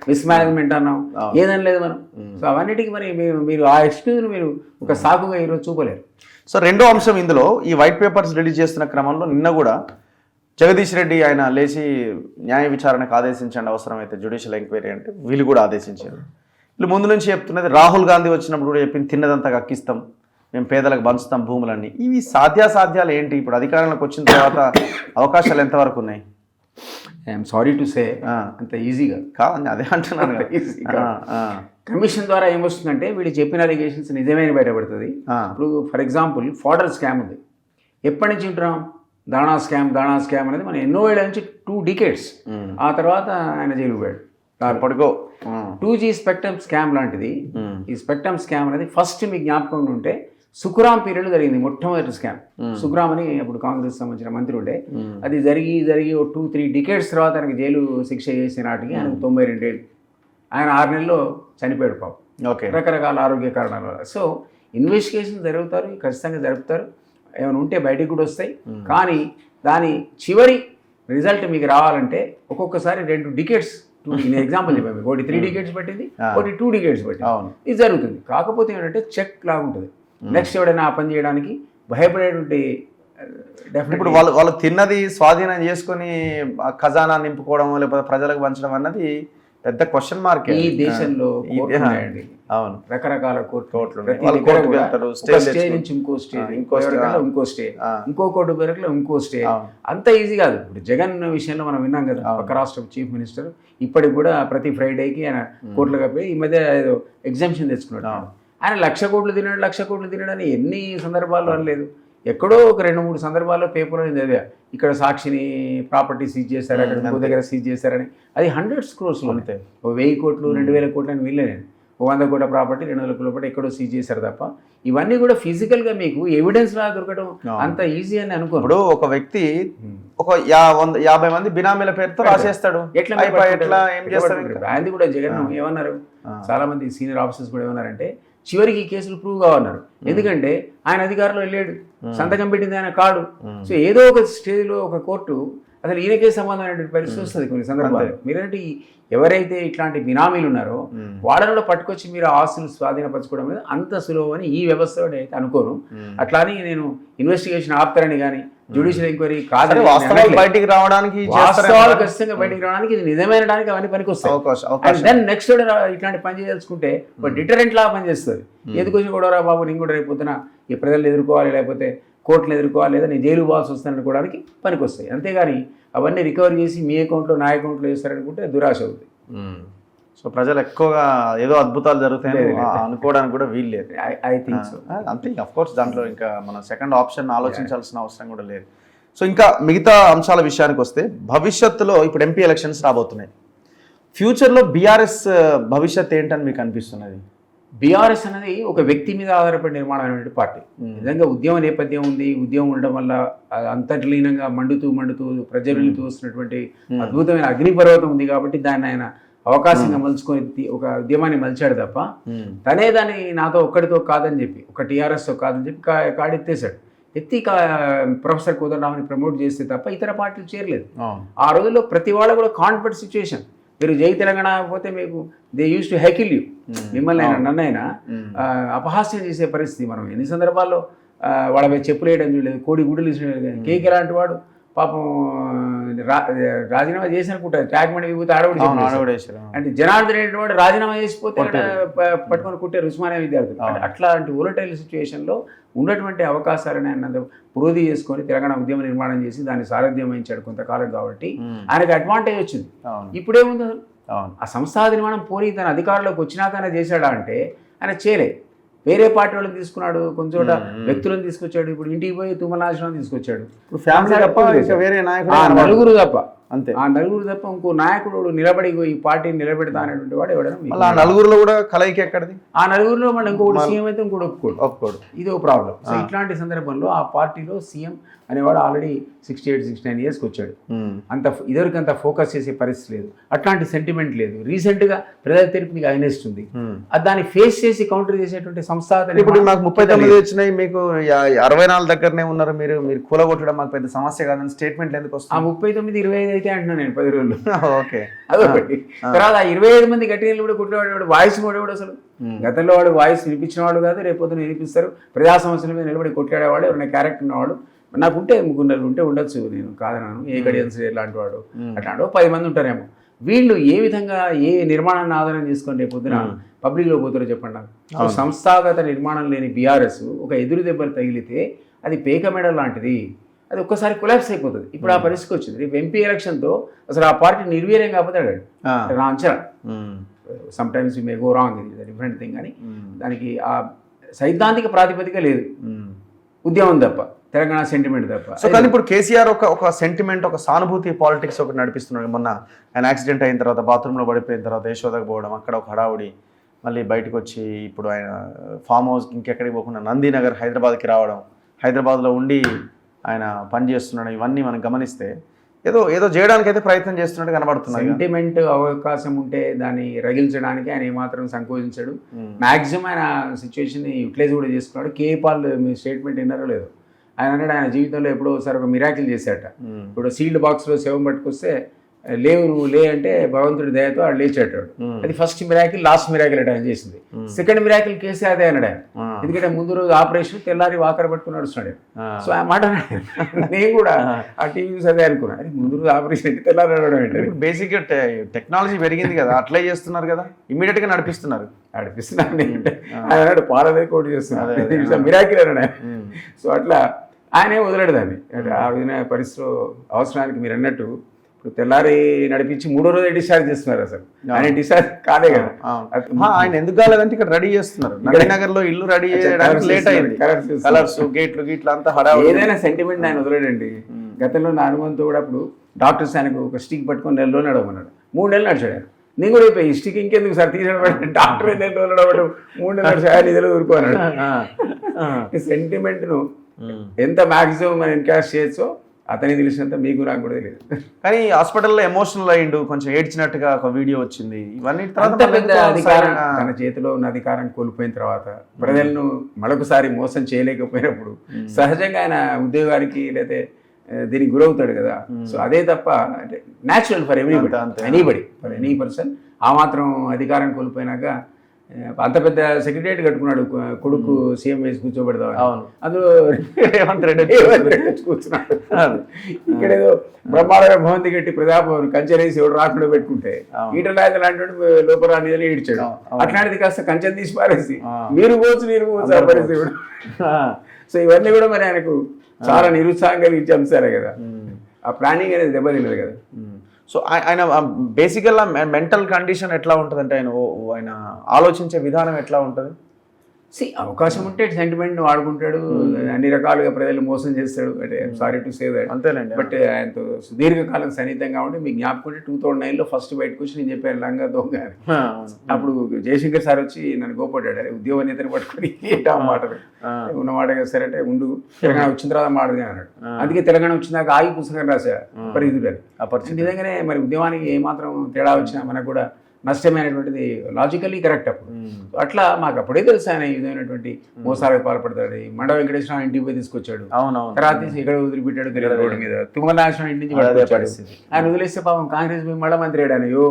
మిస్ మేనేజ్మెంట్ అన్నాం, ఏదని లేదు మనం. సో అవన్నిటికీ మరి మీరు ఆ ఎక్స్క్యూజ్ని మీరు ఒక సాకుగా ఈరోజు చూపలేరు. సో రెండో అంశం ఇందులో, ఈ వైట్ పేపర్స్ రిలీజ్ చేస్తున్న క్రమంలో నిన్న కూడా జగదీష్ రెడ్డి ఆయన లేచి న్యాయ విచారణకు ఆదేశించండి, అవసరమైతే జ్యుడిషియల్ ఎంక్వైరీ అంటే వీళ్ళు కూడా ఆదేశించారు. వీళ్ళు ముందు నుంచి చెప్తున్నది, రాహుల్ గాంధీ వచ్చినప్పుడు కూడా చెప్పింది తిన్నదంతా కక్కిస్తాం, మేము పేదలకు పంచుతాం భూములన్నీ. ఇవి సాధ్యాసాధ్యాలు ఏంటి? ఇప్పుడు అధికారంలోకి వచ్చిన తర్వాత అవకాశాలు ఎంతవరకు ఉన్నాయి? ఐఎమ్ సారీ టు సే అంత ఈజీగా కాదండి, అదే అంటున్నాను. కమిషన్ ద్వారా ఏమొస్తుందంటే వీళ్ళు చెప్పిన అలిగేషన్స్ నిజమైన బయటపడుతుంది. ఇప్పుడు ఫర్ ఎగ్జాంపుల్ ఫాడర్ స్కామ్ ఉంది, ఎప్పటి నుంచి వింటున్నాం? దాణా స్కామ్ అనేది మనం ఎన్నో ఏళ్ళ నుంచి 2 decades. ఆ తర్వాత ఆయన జైలుకు పోయాడు. పడుకో 2G స్పెక్ట్రమ్ స్కామ్ లాంటిది. ఈ స్పెక్ట్రమ్ స్కామ్ అనేది ఫస్ట్ మీకు జ్ఞాపకం ఉంటే సుఖరామ్ పీరియడ్ జరిగింది మొట్టమొదటి స్కామ్. సుఖరామ్ అని అప్పుడు కాంగ్రెస్ సంబంధించిన మంత్రి ఉండే. అది జరిగి 2-3 డికేడ్స్ తర్వాత ఆయనకు జైలు శిక్ష చేసిన నాటికి ఆయనకు 92 ఏళ్ళు. ఆయన 6 నెలల్లో చనిపోయాడు పాపం. ఓకే, రకరకాల ఆరోగ్య కారణాల వల్ల. సో ఇన్వెస్టిగేషన్ జరుగుతారు, ఖచ్చితంగా జరుపుతారు, ఏమైనా ఉంటే బయటికి కూడా వస్తాయి. కానీ దాని చివరి రిజల్ట్ మీకు రావాలంటే ఒక్కొక్కసారి 2 డికేడ్స్, ఎగ్జాంపుల్ చెప్పాను మీకు, ఒకటి 3 డికేడ్స్ పట్టింది, ఒకటి 2 డికేడ్స్ పట్టింది. ఇది జరుగుతుంది. కాకపోతే ఏంటంటే చెక్ లాగా ఉంటుంది. నెక్స్ట్ ఎవడైనా ఆ పని చేయడానికి భయపడేటువంటి ఇప్పుడు వాళ్ళు తిన్నది స్వాధీనం చేసుకుని ఖజానా నింపుకోవడం లేకపోతే ప్రజలకు పంచడం అన్నది పెద్ద క్వశ్చన్ మార్క్. ఈ దేశంలో అవును, రకరకాల కోర్టులు, స్టేజ్ నుంచి ఇంకో స్టేజ్, ఇంకో స్టేజ్, ఇంకో కోర్టు పేరులో ఇంకో స్టేజ్. అంత ఈజీ కాదు. ఇప్పుడు జగన్ విషయంలో మనం విన్నాం కదా, పక్క రాష్ట్ర చీఫ్ మినిస్టర్ ఇప్పటికి కూడా ప్రతి ఫ్రైడేకి ఆయన కోర్టులుగా పోయి ఈ మధ్య ఏదో ఎగ్జామ్షన్ తెచ్చుకున్నాడు. ఆయన 1,00,000 కోట్లు తిన్నాడు, 1,00,000 కోట్లు తిన్నాడు అని ఎన్ని సందర్భాల్లో అనలేదు. ఎక్కడో ఒక 2-3 సందర్భాల్లో పేపర్లో చదివా, ఇక్కడ సాక్షిని ప్రాపర్టీ సీజ్ చేశారు, అక్కడ ఇంకో దగ్గర సీజ్ చేశారని. అది 100 crores ఉంటాయి. 1000 కోట్లు 2000 కోట్లు అని వీళ్ళేనండి. 100 కోట్ల ప్రాపర్టీ 200 కోట్ల ప్రాపర్టీ ఎక్కడో సీజ్ చేశారు తప్ప ఇవన్నీ కూడా ఫిజికల్గా మీకు ఎవిడెన్స్ లా దొరకడం అంత ఈజీ అని అనుకో. ఇప్పుడు ఒక వ్యక్తి ఒక 50 మంది బినామీల పేరుతో రాసేస్తాడు, ఎట్లా ఏం చేస్తారు? ఆయన కూడా జగన్ ఏమన్నారు, చాలా మంది సీనియర్ ఆఫీసర్స్ కూడా ఏమన్నారంటే చివరికి ఈ కేసులు ప్రూవ్ కావన్నారు. ఎందుకంటే ఆయన అధికారంలో వెళ్ళాడు, సంతకం పెట్టింది ఆయన కాడు. సో ఏదో ఒక స్టేజ్లో ఒక కోర్టు అసలు ఈయనకే సంబంధమైనటువంటి పరిస్థితి వస్తుంది కొన్ని సందర్భాలు. మీరంటే ఎవరైతే ఇట్లాంటి బినామీలు ఉన్నారో వాళ్ళని పట్టుకొచ్చి మీరు ఆస్తులు స్వాధీనపరచుకోవడం అనేది అంత సులువు అని ఈ వ్యవస్థలో అయితే అనుకోను. అట్లా అని నేను ఇన్వెస్టిగేషన్ ఆపుతారని కానీ జ్యుడిషియల్ ఎంక్వైరీ కాదు, బయటికి రావడానికి వాస్తవాలు ఖచ్చితంగా బయటికి రావడానికి ఇది నిజమైనడానికి అవన్నీ పనికి వస్తాయి. దెన్ నెక్స్ట్ ఇట్లాంటి పని చేయదలుచుకుంటే ఒక డిటరెంట్ లా పనిచేస్తుంది. ఎందుకొచ్చి కూడా బాబు నేను కూడా రేపు పొద్దున ఈ ప్రజలు ఎదుర్కోవాలి, లేకపోతే కోర్టులు ఎదుర్కోవాలి, లేదా నేను జైలు పోవాల్సి వస్తాను అనుకోవడానికి పనికి వస్తాయి. అంతేగాని అవన్నీ రికవర్ చేసి మీ అకౌంట్లో నా అకౌంట్లో వేస్తారనుకుంటే దురాశ అవుతుంది. సో ప్రజలు ఎక్కువగా ఏదో అద్భుతాలు జరుగుతాయని అనుకోవడానికి కూడా వీలు లేదు. I think so. అంతే, అఫ్ కోర్స్ దాంట్లో ఇంకా మనం సెకండ్ ఆప్షన్ ఆలోచించాల్సిన అవసరం కూడా లేదు. సో ఇంకా మిగతా అంశాల విషయానికి వస్తే భవిష్యత్తులో ఇప్పుడు ఎంపీ ఎలక్షన్స్ రాబోతున్నాయి. ఫ్యూచర్లో బీఆర్ఎస్ భవిష్యత్ ఏంటని మీకు అనిపిస్తున్నది? బీఆర్ఎస్ అనేది ఒక వ్యక్తి మీద ఆధారపడి నిర్మాణమైనటువంటి పార్టీ. నిజంగా ఉద్యమ నేపథ్యం ఉంది. ఉద్యమం ఉండడం వల్ల అంతర్లీనంగా మండుతూ ప్రజ్వలితూ వస్తున్నటువంటి అద్భుతమైన అగ్నిపర్వతం ఉంది. కాబట్టి దాన్ని ఆయన అవకాశంగా మలుచుకొని ఒక ఉద్యమాన్ని మలిచాడు తప్ప తనే దాన్ని నాతో ఒక్కడితో కాదని చెప్పి, ఒక టీఆర్ఎస్తో కాదని చెప్పి కాడెత్తేశాడు. ఎత్తి ప్రొఫెసర్ కోదండరామని ప్రమోట్ చేస్తే తప్ప ఇతర పార్టీలు చేరలేదు. ఆ రోజుల్లో ప్రతి వాళ్ళ కూడా కాన్ఫిడెంట్ సిచ్యువేషన్. మీరు జై తెలంగాణ పోతే మీకు they use to Haeckel you, మిమ్మల్ని అయినా నన్నైనా అపహాస్యం చేసే పరిస్థితి. మనం ఎన్ని సందర్భాల్లో వాళ్ళపై చెప్పులు వేయడం చూడలేదు, కోడి గుడ్డలు కేకే లాంటి వాడు పాపం రాజీనామా చేసి అనుకుంటారు, ట్యాగ్ మనీ విభూతి ఆడబడి అంటే జనార్దన్ అనేటువంటి వాడు రాజీనామా చేసిపోతే పట్టుకొని కుట్టారు ఉస్మానియా విద్యార్థులు. అట్లాంటి వోలటైల్ సిచ్యువేషన్లో ఉన్నటువంటి అవకాశాలను ఆయన పురోధి చేసుకొని తెలంగాణ ఉద్యమ నిర్మాణం చేసి దాన్ని సారథ్యం వహించాడు కొంతకాలం. కాబట్టి ఆయనకు అడ్వాంటేజ్ వచ్చింది. ఇప్పుడేముంది అసలు ఆ సంస్థా నిర్మాణం పోయి తన అధికారంలోకి వచ్చినాక ఆయన చేశాడా అంటే ఆయన చేయలే. వేరే పార్టీ వాళ్ళని తీసుకున్నాడు, కొంచెం చోట వ్యక్తులను తీసుకొచ్చాడు. ఇప్పుడు ఇంటికి పోయి తుమ్మలాశ్రమం తీసుకొచ్చాడు. నలుగురు తప్ప అంతే, ఆ నలుగురు తప్ప ఇంకో నాయకుడు నిలబడి ఈ పార్టీని నిలబెడతా అనేటువంటి వాడు ఎవడైనా నలుగురులో కూడా కలయిక ఎక్కడిది? ఆ నలుగురులో మళ్ళీ ఇంకొకటి సీఎం అయితే ఇంకోటి ఒప్పుకోడు. ఇది ఒక ప్రాబ్లం. సో ఇట్లాంటి సందర్భంలో ఆ పార్టీలో సీఎం అనేవాడు ఆల్రెడీ 68-69 yearsకి వచ్చాడు. అంత ఇదివరకు అంత ఫోకస్ చేసే పరిస్థితి లేదు, అట్లాంటి సెంటిమెంట్ లేదు. రీసెంట్గా ప్రజల తీర్పు మీకు అగెనిస్ట్ ఉంది. దాన్ని ఫేస్ చేసి కౌంటర్ చేసేటువంటి సంస్థ. ఇప్పుడు మాకు 39 వచ్చినాయి, మీకు 64 దగ్గరనే ఉన్నారు, మీరు కూలగొట్టడం మాకు పెద్ద సమస్య కాదని స్టేట్మెంట్ ఎందుకు వస్తుంది? ఆ 39, 25 అయితే అంటున్నాను నేను 10 రోజులు. ఓకే, అదొకటి. తర్వాత 25 మంది గట్టిగా కూడా కొట్టేవాడు వాయిస్ కూడా అసలు గతంలో వాడు వాయిస్ వినిపించిన వాడు కాదు, రేపొద్దున వినిపిస్తారు. ప్రజా సమస్యల మీద నిలబడి కొట్టాడేవాడు, ఎవరైనా క్యారెక్టర్ ఉన్నవాడు. నాకు ఉంటే ముగ్గురు ఉంటే ఉండొచ్చు, నేను కాదన్నాను. ఏ గడియన్స్ ఎలాంటి వాడు అట్లాంటి 10 మంది ఉంటారేమో. వీళ్ళు ఏ విధంగా ఏ నిర్మాణాన్ని ఆధారం చేసుకొని రేపొద్దున పబ్లిక్లో పోతారో చెప్పండి నాకు. సో సంస్థాగత నిర్మాణం లేని బీఆర్ఎస్ ఒక ఎదురు దెబ్బలు తగిలితే అది పేక మెడల్ లాంటిది, అది ఒక్కసారి కొలాప్స్ అయిపోతుంది. ఇప్పుడు ఆ పరిస్థితి వచ్చింది. రేపు ఎంపీ ఎలక్షన్తో అసలు ఆ పార్టీ నిర్వీర్యం కాకపోతే అడిగాడు నా అంచనా. Some times you may go wrong, ఇది డిఫరెంట్ థింగ్. కానీ దానికి ఆ సైద్ధాంతిక ప్రాతిపదిక లేదు, ఉద్యమం తప్ప. తెలంగాణ సెంటిమెంట్ తప్ప. సో కానీ ఇప్పుడు కేసీఆర్ ఒక సెంటిమెంట్, ఒక సానుభూతి పాలిటిక్స్ ఒకటి నడిపిస్తున్నాడు. మొన్న ఆయన యాక్సిడెంట్ అయిన తర్వాత బాత్రూంలో పడిపోయిన తర్వాత యశోదకు పోవడం, అక్కడ ఒక హడావుడి, మళ్ళీ బయటకు వచ్చి ఇప్పుడు ఆయన ఫామ్ హౌస్ ఇంకెక్కడికి పోకుండా నందీనగర్ హైదరాబాద్కి రావడం, హైదరాబాద్లో ఉండి ఆయన పని చేస్తున్నాడు. ఇవన్నీ మనం గమనిస్తే ఏదో ఏదో చేయడానికి అయితే ప్రయత్నం చేస్తున్నట్టు కనబడుతున్నాయి. సెంటిమెంట్ అవకాశం ఉంటే దాన్ని రగిల్చడానికి ఆయన ఏమాత్రం సంకోచించాడు. మ్యాక్సిమం ఆయన సిచ్యువేషన్ యూటిలైజ్ కూడా చేసుకున్నాడు. కేపాల్ మీ స్టేట్మెంట్ విన్నారో లేదు, ఆయన అన్నాడు ఆయన జీవితంలో ఎప్పుడో ఒకసారి ఒక మిరాకిల్ చేశాట. ఇప్పుడు సీల్డ్ బాక్స్లో శవం పట్టుకొస్తే లేవు నువ్వు లే అంటే భగవంతుడి దయతో ఆడు లేచేటాడు. అది ఫస్ట్ మిరాకిల్, లాస్ట్ మిరాకిల్ అంటే ఆయన చేసింది. సెకండ్ మిరాకిల్ కేసీఆర్ అదే అన్నాడు ఆయన. ఎందుకంటే ముందు రోజు ఆపరేషన్, తెల్లారి వాకర పట్టుకుని నడుస్తున్నాడు. సో ఆ మాట నేను కూడా ఆ టీవీ చూసి అదే అనుకున్నా, అది ముందు రోజు ఆపరేషన్ అయితే తెల్లారి నడవడం ఏంటి. బేసిక్గా టెక్నాలజీ పెరిగింది కదా, అట్లే చేస్తున్నారు కదా, ఇమీడియట్ గా నడిపిస్తున్నారు. ఆయన అన్నాడు పాలదే కోటి చేస్తున్నారు, మిరాకిల్ అన్నాడు ఆయన. సో అట్లా ఆయనే వదిలేడు దాన్ని. ఆ విధమైన పరిస్థితిలో అవసరానికి మీరు అన్నట్టు ఇప్పుడు తెల్లారి నడిపించి 3వ రోజు డిశ్చార్జ్ చేస్తున్నారు. అసలు ఆయన డిశ్చార్జ్ కాదే కదా. ఆయన ఎందుకు కాలేదంటే ఇక్కడ రెడీ చేస్తున్నారు, నగర్ లో ఇల్లు రెడీ చేయడానికి లేట్ అయింది. కలర్స్, గేట్లు గీట్లు అంతా హడావుడి. ఏదైనా సెంటిమెంట్ ఆయన వదిలేడండి. గతంలో నా అనుభవంతో కూడా అప్పుడు డాక్టర్స్ ఆయనకు ఒక స్టిక్ పట్టుకొని 4 రోజులు నడవమన్నాడు. 3 నెలలు నడిచాడు ఆయన. నేను కూడా అయిపోయి ఈ స్టిక్ ఇంకెందుకు సార్ తీసడం, డాక్టర్ 4 రోజులు నడవడం, 3 నెలలు నడిచాడు, ఇదిలో ఊరుకోన్నాడు. సెంటిమెంట్ను ఎంత మ్యాక్సిమం మనం ఎన్కాష్ చేయొచ్చో అతనికి తెలిసినంత మీకు నాకు కూడా తెలియదు. కానీ హాస్పిటల్లో ఎమోషనల్ అయ్యిండు, కొంచెం ఏడ్చినట్టుగా ఒక వీడియో వచ్చింది. ఇవన్నీ పెద్ద అధికారం, తన చేతిలో ఉన్న అధికారం కోల్పోయిన తర్వాత ప్రజలను మరొకసారి మోసం చేయలేకపోయినప్పుడు సహజంగా ఆయన ఉద్యోగానికి లేదా దీనికి గురవుతాడు కదా. సో అదే తప్ప అంటే natural for anybody for any person. ఆ మాత్రం అధికారం కోల్పోయినాక అంత పెద్ద సెక్రటరియట్ కట్టుకున్నాడు, కొడుకు సీఎం వేసి కూర్చోబెడతాం. అందులో రేవంత్ రెడ్డి కూర్చున్నాడు. ఇక్కడేదో బ్రహ్మాండంగా భవంతి కట్టి ప్రజాభవన్ కంచెనేసి ఎవడు రాకుండా పెట్టుకుంటే ఈటలాగా లాంటి లోపల నిధులు ఈడ్చాడు. అట్లాంటిది కాస్త కంచెని తీసి పారేసి మీరు పోవచ్చు నేను పోవచ్చు ఆ పరిస్థితి కూడా. సో ఇవన్నీ కూడా మరి ఆయనకు చాలా నిరుత్సాహం కలిగించే అంశాలే కదా. ఆ ప్లానింగ్ అనేది దెబ్బతిన్నది కదా. సో ఆయన బేసికల్గా మెంటల్ కండిషన్ ఎట్లా ఉంటుంది అంటే ఆయన ఆలోచించే విధానం ఎట్లా ఉంటుంది? అవకాశం ఉంటే సెంటిమెంట్ వాడుకుంటాడు, అన్ని రకాలుగా ప్రజలు మోసం చేస్తాడు. అంటే సారీ టు సే దట్. అంతేనండి. బట్ ఆయనతో సుదీర్ఘకాలం సన్నిహితంగా ఉంటే మీకు జ్ఞాపకం 2009లో ఫస్ట్ బయటకు వచ్చి నేను చెప్పాను లంగా దొంగ. అప్పుడు జయశంకర్ సార్ వచ్చి నన్ను గోపడ్డాడు, అరే ఉద్యోగ నేతని పట్టుకొని ఏంటా మాటలు ఉన్నమాట కదా సరే అంటే ఉండు, తెలంగాణ వచ్చిన తర్వాత మాడదు అన్నాడు. అందుకే తెలంగాణ వచ్చినాక ఆగి పుస్తకం రాశా పరిధులని. నిజంగానే మరి ఉద్యమానికి ఏమాత్రం తేడా వచ్చినా మనకు కూడా నష్టమైనటువంటిది లాజికల్లీ కరెక్ట్. అప్పుడు అట్లా మాకు అప్పుడే తెలుసు ఆయన ఈ విధమైనటువంటి మోసాలకు పాల్పడతాడు. మండ వెంకటేశ్వర ఇంటికి పోయి తీసుకొచ్చాడు, తర్వాత ఇక్కడ వదిలిపెట్టాడు తెలియదు రోడ్డు మీద. తుమ్మల నాగేశ్వరం ఇంటి నుంచి పట్టుకొచ్చాడు. ఆయన వదిలేస్తే పాపం కాంగ్రెస్ మళ్ళా మంత్రి అయ్యాడు.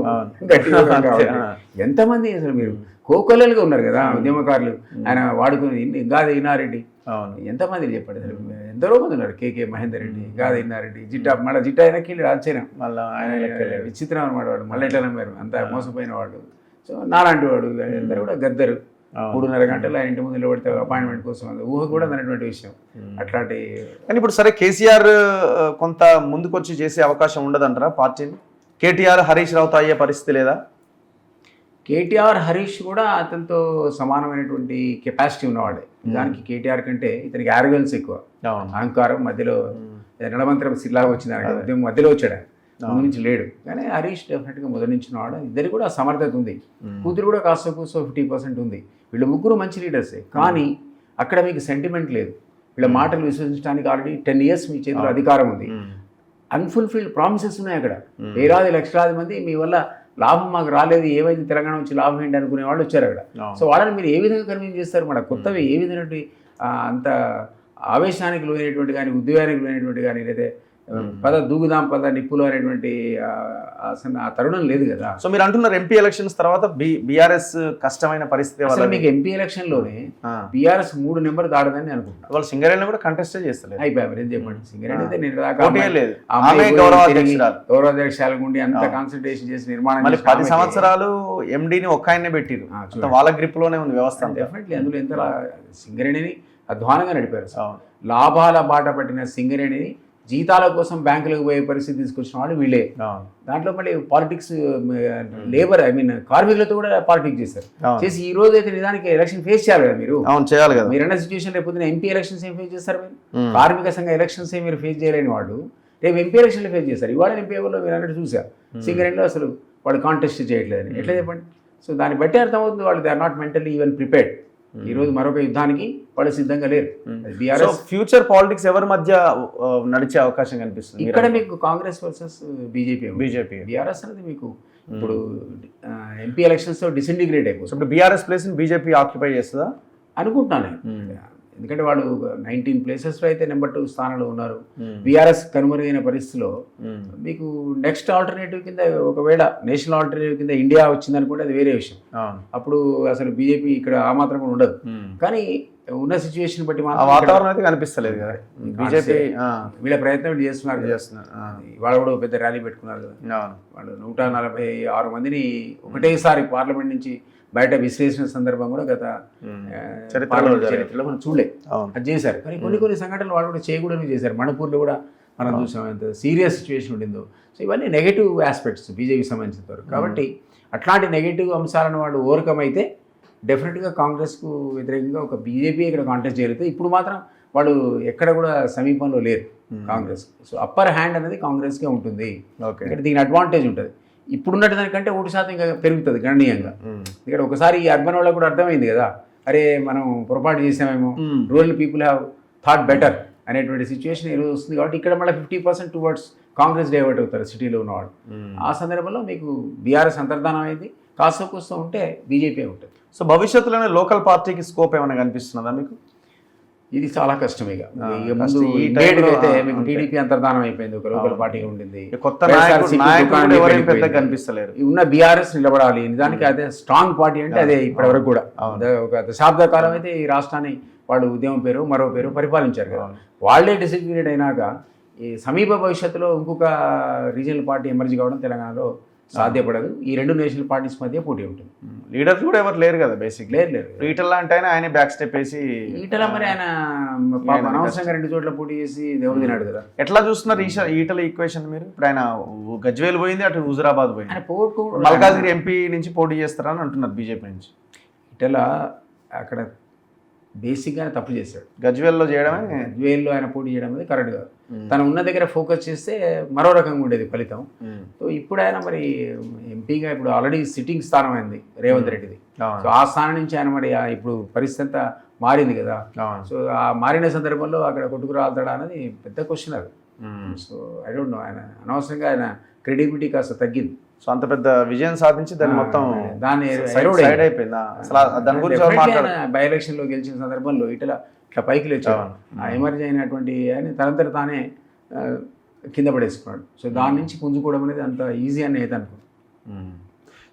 ఎంతమంది అసలు మీరు కోకొల్లలుగా ఉన్నారు కదా ఉద్యమకారులు. ఆయన వాడుకుని గాది ఇన్నారెడ్డి ఎంతమంది చెప్పాడు, ఎందరో మంది ఉన్నారు. కేకే మహేందర్ రెడ్డి, గాది ఇన్నారెడ్డి, జిట్టా మళ్ళీ జిట్టా అయినాకి ఆశ్చర్యం. మళ్ళీ ఆయన విచిత్రం అనమాట. వాడు మళ్ళీ ఎట్లా నమ్మారు, అంత మోసపోయిన వాడు. సో నాలాంటి వాడు అందరూ కూడా గద్దరు. 3:30 గంటలు ఆయన ఇంటి ముందు నిలబడితే అపాయింట్మెంట్ కోసం ఊహ కూడా అన్నటువంటి విషయం. అట్లాంటి కానీ ఇప్పుడు సరే కేసీఆర్ కొంత ముందుకొచ్చి చేసే అవకాశం ఉండదంటారా పార్టీని? కేటీఆర్ హరీష్ రావుతో అయ్యే పరిస్థితి లేదా? కేటీఆర్ హరీష్ కూడా అతనితో సమానమైనటువంటి కెపాసిటీ ఉన్నవాడే. దానికి కేటీఆర్ కంటే ఇతనికి యారగెన్స్ ఎక్కువ, అహంకారం. మధ్యలో నడమంత్రం సిల్లాగా వచ్చింది, మధ్యలో వచ్చాడు, ముందు నుంచి లేడు. కానీ హరీష్ డెఫినెట్గా మొదటి నుంచి ఉన్నవాడు. ఇద్దరికి కూడా సమర్థత ఉంది. కూతురు కూడా కాస్త కూర్చో 50% ఉంది. వీళ్ళు ముగ్గురు మంచి లీడర్సే. కానీ అక్కడ మీకు సెంటిమెంట్ లేదు. వీళ్ళ మాటలు విశ్వసించడానికి ఆల్రెడీ 10 years మీ చేతిలో అధికారం ఉంది. అన్ఫుల్ఫిల్డ్ ప్రామిసెస్ ఉన్నాయి అక్కడ. వేలాది లక్షలాది మంది మీ వల్ల లాభం మాకు రాలేదు, ఏమైంది తెలంగాణ వచ్చి లాభం ఏంటి అనుకునే వాళ్ళు వచ్చారు అక్కడ. సో వాళ్ళని మీరు ఏ విధంగా కన్విన్స్ చేస్తారు? మన కొత్తవి ఏ విధమైనటువంటి అంత ఆవేశానికి లోనైనటువంటి కానీ, ఉద్యోగానికి లోనైనటువంటి కానీ, లేదా పద దూగుదాం పద నిప్పులు అనేటువంటి అసలు ఆ తరుణం లేదు కదా. సో మీరు అంటున్నారు ఎంపీ ఎలక్షన్స్ తర్వాత బీఆర్ఎస్ కష్టమైన పరిస్థితి. అసలు మీకు ఎంపీ ఎలక్షన్లోనే బీఆర్ఎస్ 3 నెంబర్ దాడదని అనుకుంటున్నాను. వాళ్ళు సింగరేణి కూడా కంటెస్ట్ చేస్తారు. అయిపోయారు ఏం చెప్పండి. సింగరేణి అయితే నేను గౌరవాధ్యక్షాల గుండి అంత కాన్సన్ట్రేషన్ చేసి నిర్మాణం 10 సంవత్సరాలు ఎండీని ఒక్క ఆయనే పెట్టిరు. వాళ్ళ గ్రిప్ లోనే ఉంది వ్యవస్థ. డెఫినెట్లీ అందులో ఎంత సింగరేణిని అధ్వానంగా నడిపారు. లాభాల బాట పట్టిన సింగరేణిని జీతాల కోసం బ్యాంకులకు పోయే పరిస్థితి తీసుకొచ్చిన వాళ్ళు వీళ్ళే. దాంట్లో మళ్ళీ పాలిటిక్స్, లేబర్ కార్మికులతో కూడా పాలిటిక్స్ చేశారు. చేసి ఈ రోజు అయితే నిజానికి ఎలక్షన్ ఫేస్ చేయాలి కదా మీరు. చేయాలి కదా. మీరన్న సిచ్యువేషన్ రేపు ఎంపీ ఎలక్షన్స్ ఏం ఫేస్ చేస్తారు మీరు? కార్మిక సంఘ ఎలక్షన్స్ ఏ మీరు ఫేస్ చేయలేని వాళ్ళు రేపు ఎంపీ ఎలక్షన్లు ఫేస్ చేస్తారు. ఇవాళ ఎంపీ ఎవరిలో మీరు అన్నట్టు చూసారు, సింగరేణిలో అసలు వాళ్ళు కాంటెస్ట్ చేయట్లేదని. ఎట్లా చెప్పండి? సో దాన్ని బట్టి అర్థమవుతుంది వాళ్ళు they are not mentally even prepared. ఈ రోజు మరొక యుద్ధానికి వాళ్ళు సిద్ధంగా లేరు. బీఆర్ఎస్ ఫ్యూచర్ పాలిటిక్స్ ఎవరి మధ్య నడిచే అవకాశం కనిపిస్తుంది ఇక్కడ మీకు? Congress versus BJP. బీఆర్ఎస్ అనేది మీకు ఇప్పుడు ఎంపీ ఎలక్షన్స్ తో డిసింటిగ్రేట్ అయిపోతుంది. ఇప్పుడు బీఆర్ఎస్ ప్లేస్ బీజేపీ ఆక్యుపై చేస్తుందా అనుకుంటున్నాను. ఎందుకంటే వాళ్ళు 19 ప్లేసెస్లో అయితే నెంబర్ 2 స్థానంలో ఉన్నారు. బీఆర్ఎస్ కనుమరుగైన పరిస్థితిలో మీకు నెక్స్ట్ ఆల్టర్నేటివ్ కింద ఒకవేళ నేషనల్ ఆల్టర్నేటివ్ కింద ఇండియా వచ్చిందనుకుంటే అది వేరే విషయం. అప్పుడు అసలు బీజేపీ ఇక్కడ ఆ మాత్రం కూడా ఉండదు. కానీ ఉన్న సిచ్యువేషన్ బట్టి వాతావరణం అయితే కనిపిస్తలేదు కదా. బీజేపీ వీళ్ళ ప్రయత్నం వీళ్ళు చేస్తున్నారు. వాళ్ళు కూడా పెద్ద ర్యాలీ పెట్టుకున్నారు కదా. వాళ్ళు 146 మందిని ఒకటేసారి పార్లమెంట్ నుంచి బయట విశ్లేషణ సందర్భం కూడా గత చరిత్రలో మనం చూడలేదు. అది చేశారు. కానీ కొన్ని సంఘటనలు వాళ్ళు కూడా చేయకూడదు చేశారు. మణిపూర్లో కూడా మనం చూసాం ఎంత సీరియస్ సిచ్యువేషన్ ఉండిందో. సో ఇవన్నీ నెగటివ్ ఆస్పెక్ట్స్ బీజేపీ సంబంధించిన వరకు. కాబట్టి అట్లాంటి నెగటివ్ అంశాలను వాళ్ళు ఓవర్కమ్ అయితే డెఫినెట్గా కాంగ్రెస్కు వ్యతిరేకంగా ఒక బీజేపీ ఇక్కడ కాంటెస్ట్ చేయగలిగితే. ఇప్పుడు మాత్రం వాళ్ళు ఎక్కడ కూడా సమీపంలో లేరు కాంగ్రెస్. సో అప్పర్ హ్యాండ్ అనేది కాంగ్రెస్కే ఉంటుంది. ఇక్కడ దీని అడ్వాంటేజ్ ఉంటుంది. ఇప్పుడున్నట్టు దానికంటే 1% ఇంకా పెరుగుతుంది గణనీయంగా. ఇక్కడ ఒకసారి ఈ అర్బన్ వాళ్ళకు కూడా అర్థమైంది కదా, అరే మనం పొరపాటు చేసామేమో, rural people have thought better అనేటువంటి సిచ్యువేషన్ ఈరోజు వస్తుంది. కాబట్టి ఇక్కడ మళ్ళీ 50% టువర్డ్స్ కాంగ్రెస్ డైవర్ట్ అవుతారు సిటీలో ఉన్నవాడు. ఆ సందర్భంలో మీకు బీఆర్ఎస్ అంతర్ధానం అయింది, కాస్త కూస్తూ ఉంటే బీజేపీ ఉంటుంది. సో భవిష్యత్తులోనే లోకల్ పార్టీకి స్కోప్ ఏమైనా కనిపిస్తున్నదా మీకు? ఇది చాలా కష్టం. ఇక ముందు అయితే మీకు టీడీపీ అంతర్ధానం అయిపోయింది, ఒక లోకల్ పార్టీ ఉండింది, కనిపిస్తలేరు. ఉన్న బీఆర్ఎస్ నిలబడాలి. నిజానికి అదే స్ట్రాంగ్ పార్టీ అంటే అదే ఇప్పటివరకు కూడా. ఒక దశాబ్ద కాలం అయితే ఈ రాష్ట్రాన్ని వాళ్ళు ఉద్యమం పేరు మరో పేరు పరిపాలించారు కదా. వాళ్ళే డిసిప్లినేట్ అయినాక ఈ సమీప భవిష్యత్తులో ఇంకొక రీజనల్ పార్టీ ఎమర్జీ కావడం తెలంగాణలో సాధ్యపడదు. ఈ రెండు నేషనల్ పార్టీస్ మధ్య పోటీ ఉంటుంది. లీడర్స్ కూడా ఎవరు లేరు కదా బేసిక్. లేరు. ఈటల అంటే ఆయన బ్యాక్ స్టెప్ వేసి ఈటల మరి ఆయన అనవసరంగా 2 చోట్ల పోటీ చేసి దేవుడు తినాడు కదా. ఎట్లా చూస్తున్నారు ఈటల ఈక్వేషన్ మీరు? ఇప్పుడు ఆయన గజ్వేల్ పోయింది, అటు హుజురాబాద్ పోయింది, మల్కాజ్గిరి ఎంపీ నుంచి పోటీ చేస్తారని అంటున్నారు బీజేపీ నుంచి. ఈటల అక్కడ బేసిక్గానే తప్పు చేశాడు. గజ్వేల్లో చేయడమే, గజ్వేల్లో ఆయన పోటీ చేయడం అనేది కరెక్ట్ కాదు. తను ఉన్న దగ్గర ఫోకస్ చేస్తే మరో రకంగా ఉండేది ఫలితం. సో ఇప్పుడు ఆయన మరి ఎంపీగా ఇప్పుడు ఆల్రెడీ సిట్టింగ్ స్థానం అయింది రేవంత్ రెడ్డిది. సో ఆ స్థానం నుంచి ఆయన మరి ఇప్పుడు పరిస్థితి అంతా మారింది కదా. సో ఆ మారిన సందర్భంలో అక్కడ కొట్టుకురాలుతాడా అనేది పెద్ద క్వశ్చన్ అది. సో ఐ డోంట్ నో, ఆయన అనవసరంగా ఆయన క్రెడిబిలిటీ కాస్త తగ్గింది. సో అంత పెద్ద విజయం సాధించి దాన్ని మొత్తం దాన్ని సైడ్ అయిపోయిందా? దాని గురించి బై ఎలక్షన్లో గెలిచిన సందర్భంలో ఇట్లా పైకి లేచాడు. ఆ ఎమర్జీ అయినటువంటి ఆయన తనంతట తానే కింద పడేసుకున్నాడు. సో దాని నుంచి పుంజుకోవడం అనేది అంత ఈజీ అని అయితే అనుకో.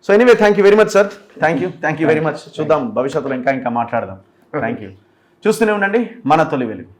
So anyway thank you very much sir. Thank you very much. చూద్దాం భవిష్యత్తులో ఇంకా మాట్లాడదాం. Thank you. చూస్తూనే ఉండండి మన తొలి వెలుగు.